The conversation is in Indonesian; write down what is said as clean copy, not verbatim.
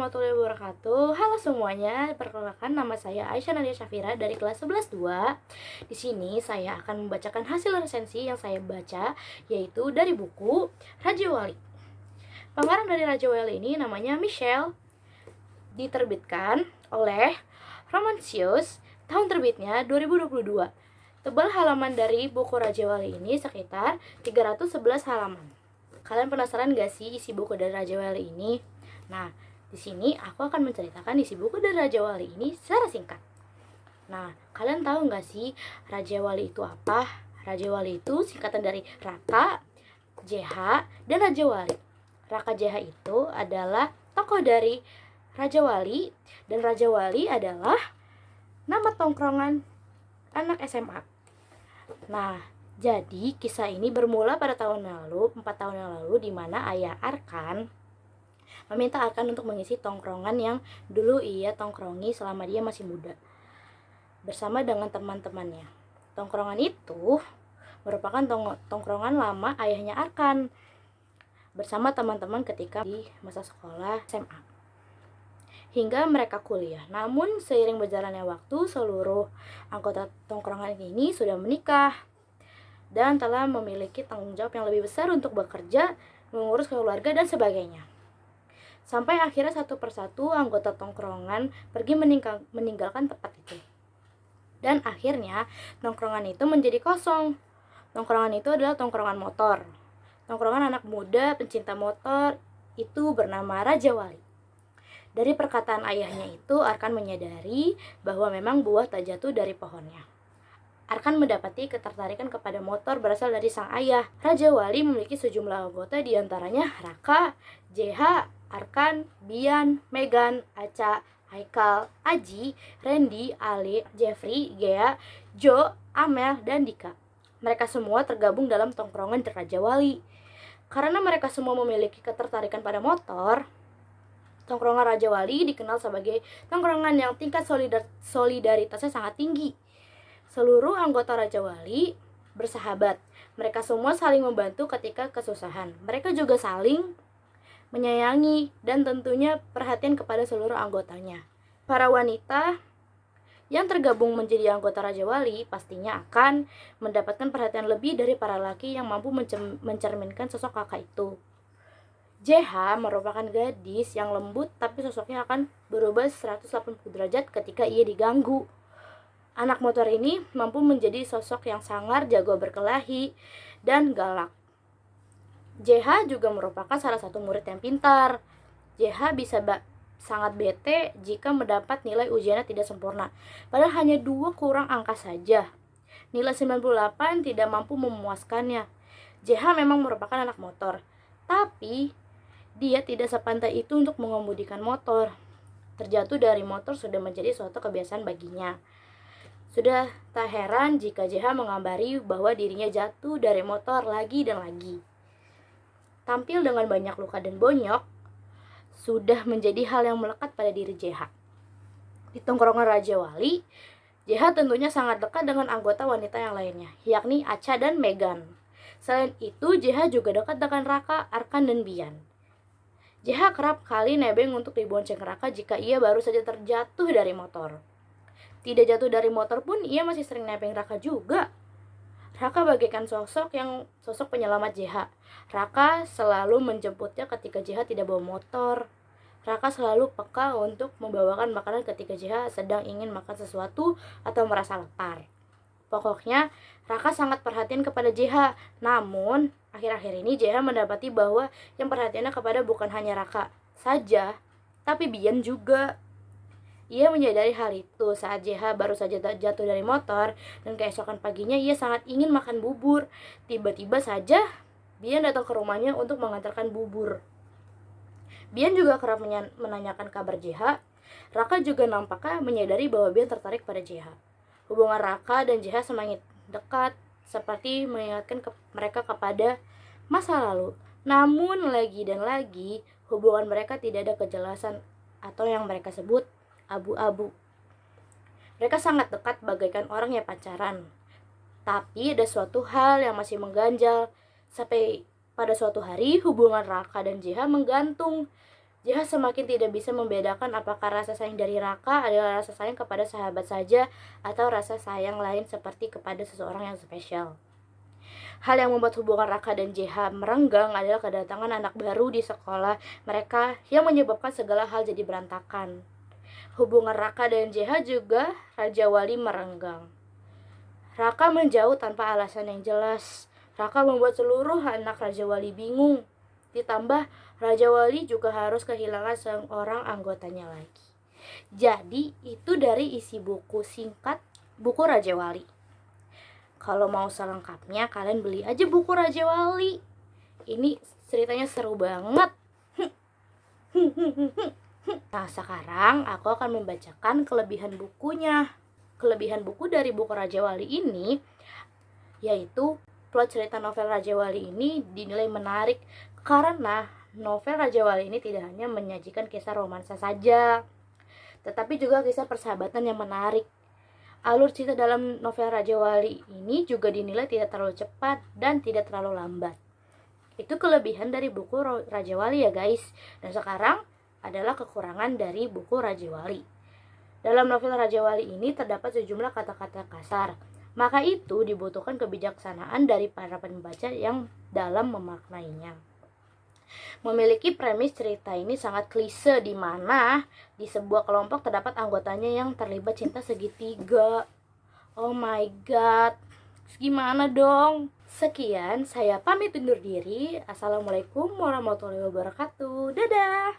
warahmatullahi wabarakatuh. Halo semuanya, perkenalkan nama saya Aisyah Nadia Syafira dari kelas 11-2. Di sini saya akan membacakan hasil resensi yang saya baca, yaitu dari buku Raja Wali. Pengarang dari Raja Wali ini namanya Michelle. Diterbitkan oleh Romancius, tahun terbitnya 2022. Tebal halaman dari buku Raja Wali ini sekitar 311 halaman. Kalian penasaran gak sih isi buku dari Raja Wali ini? Nah, di sini aku akan menceritakan isi buku dari Raja Wali ini secara singkat. Nah, kalian tahu gak sih Raja Wali itu apa? Raja Wali itu singkatan dari Raka, JH, dan Raja Wali. Raka JH itu adalah tokoh dari Raja Wali, dan Raja Wali adalah nama tongkrongan anak SMA. Nah, jadi kisah ini bermula pada 4 tahun yang lalu, di mana ayah Arkan meminta Arkan untuk mengisi tongkrongan yang dulu ia tongkrongi selama dia masih muda, bersama dengan teman-temannya. Tongkrongan itu merupakan tongkrongan lama ayahnya Arkan, bersama teman-teman ketika di masa sekolah SMA, hingga mereka kuliah. Namun seiring berjalannya waktu, seluruh anggota tongkrongan ini sudah menikah dan telah memiliki tanggung jawab yang lebih besar untuk bekerja, mengurus keluarga, dan sebagainya. Sampai akhirnya satu persatu anggota tongkrongan pergi meninggalkan tempat itu. Dan akhirnya tongkrongan itu menjadi kosong. Tongkrongan itu adalah tongkrongan motor. Tongkrongan anak muda pencinta motor itu bernama Raja Wali. Dari perkataan ayahnya itu, Arkan menyadari bahwa memang buah tak jatuh dari pohonnya. Arkan mendapati ketertarikan kepada motor berasal dari sang ayah. Raja Wali memiliki sejumlah anggota, diantaranya Raka, JH, Arkan, Bian, Megan, Aca, Haikal, Aji, Randy, Ali, Jeffrey, Gea, Jo, Amel, dan Dika. Mereka semua tergabung dalam tongkrongan Raja Wali. Karena mereka semua memiliki ketertarikan pada motor, tongkrongan Raja Wali dikenal sebagai tongkrongan yang tingkat solidaritasnya sangat tinggi. Seluruh anggota Raja Wali bersahabat. Mereka semua saling membantu ketika kesusahan. Mereka juga saling menyayangi dan tentunya perhatian kepada seluruh anggotanya. Para wanita yang tergabung menjadi anggota Raja Wali pastinya akan mendapatkan perhatian lebih dari para laki yang mampu mencerminkan sosok kakak itu. JH merupakan gadis yang lembut, tapi sosoknya akan berubah 180 derajat ketika ia diganggu. Anak motor ini mampu menjadi sosok yang sangar, jago berkelahi, dan galak. JH juga merupakan salah satu murid yang pintar. JH bisa sangat bete jika mendapat nilai ujiannya tidak sempurna, padahal hanya 2 kurang angka saja. Nilai 98 tidak mampu memuaskannya. JH memang merupakan anak motor, tapi dia tidak sepantai itu untuk mengemudikan motor. Terjatuh dari motor sudah menjadi suatu kebiasaan baginya. Sudah tak heran jika JH mengambari bahwa dirinya jatuh dari motor lagi dan lagi. Tampil dengan banyak luka dan bonyok sudah menjadi hal yang melekat pada diri JH. Di tongkrongan Raja Wali, JH tentunya sangat dekat dengan anggota wanita yang lainnya, yakni Aca dan Megan. Selain itu, JH juga dekat dengan Raka, Arkan, dan Bian. JH kerap kali nebeng untuk dibonceng Raka jika ia baru saja terjatuh dari motor. Tidak jatuh dari motor pun ia masih sering nebeng Raka juga. Raka bagaikan sosok penyelamat JH. Raka selalu menjemputnya ketika JH tidak bawa motor. Raka selalu peka untuk membawakan makanan ketika JH sedang ingin makan sesuatu atau merasa lapar. Pokoknya, Raka sangat perhatian kepada JH. Namun, akhir-akhir ini JH mendapati bahwa yang perhatiannya kepada bukan hanya Raka saja, tapi Bian juga. Ia menyadari hal itu saat JH baru saja jatuh dari motor, dan keesokan paginya ia sangat ingin makan bubur. Tiba-tiba saja Bian datang ke rumahnya untuk mengantarkan bubur. Bian juga kerap menanyakan kabar JH. Raka juga nampaknya menyadari bahwa Bian tertarik pada JH. Hubungan Raka dan JH semakin dekat, seperti mengingatkan mereka kepada masa lalu. Namun lagi dan lagi, hubungan mereka tidak ada kejelasan atau yang mereka sebut abu-abu. Mereka sangat dekat bagaikan orang yang pacaran. Tapi ada suatu hal yang masih mengganjal. Sampai pada suatu hari hubungan Raka dan JH menggantung. Jeha semakin tidak bisa membedakan apakah rasa sayang dari Raka adalah rasa sayang kepada sahabat saja atau rasa sayang lain seperti kepada seseorang yang spesial. Hal yang membuat hubungan Raka dan Jeha merenggang adalah kedatangan anak baru di sekolah mereka yang menyebabkan segala hal jadi berantakan. Hubungan Raka dan Jeha juga Raja Wali merenggang. Raka menjauh tanpa alasan yang jelas. Raka membuat seluruh anak Raja Wali bingung. Ditambah Raja Wali juga harus kehilangan seorang anggotanya lagi. Jadi itu dari isi buku singkat buku Raja Wali. Kalau mau selengkapnya kalian beli aja buku Raja Wali. Ini ceritanya seru banget. Nah sekarang aku akan membacakan kelebihan bukunya. Kelebihan buku dari buku Raja Wali ini yaitu plot cerita novel Raja Wali ini dinilai menarik karena novel Raja Wali ini tidak hanya menyajikan kisah romansa saja, tetapi juga kisah persahabatan yang menarik. Alur cerita dalam novel Raja Wali ini juga dinilai tidak terlalu cepat dan tidak terlalu lambat. Itu kelebihan dari buku Raja Wali ya guys. Dan sekarang adalah kekurangan dari buku Raja Wali. Dalam novel Raja Wali ini terdapat sejumlah kata-kata kasar. Maka itu dibutuhkan kebijaksanaan dari para pembaca yang dalam memaknainya. Memiliki premis cerita ini sangat klise di mana di sebuah kelompok terdapat anggotanya yang terlibat cinta segitiga. Oh my god, gimana dong? Sekian, saya pamit undur diri. Assalamualaikum warahmatullahi wabarakatuh. Dadah.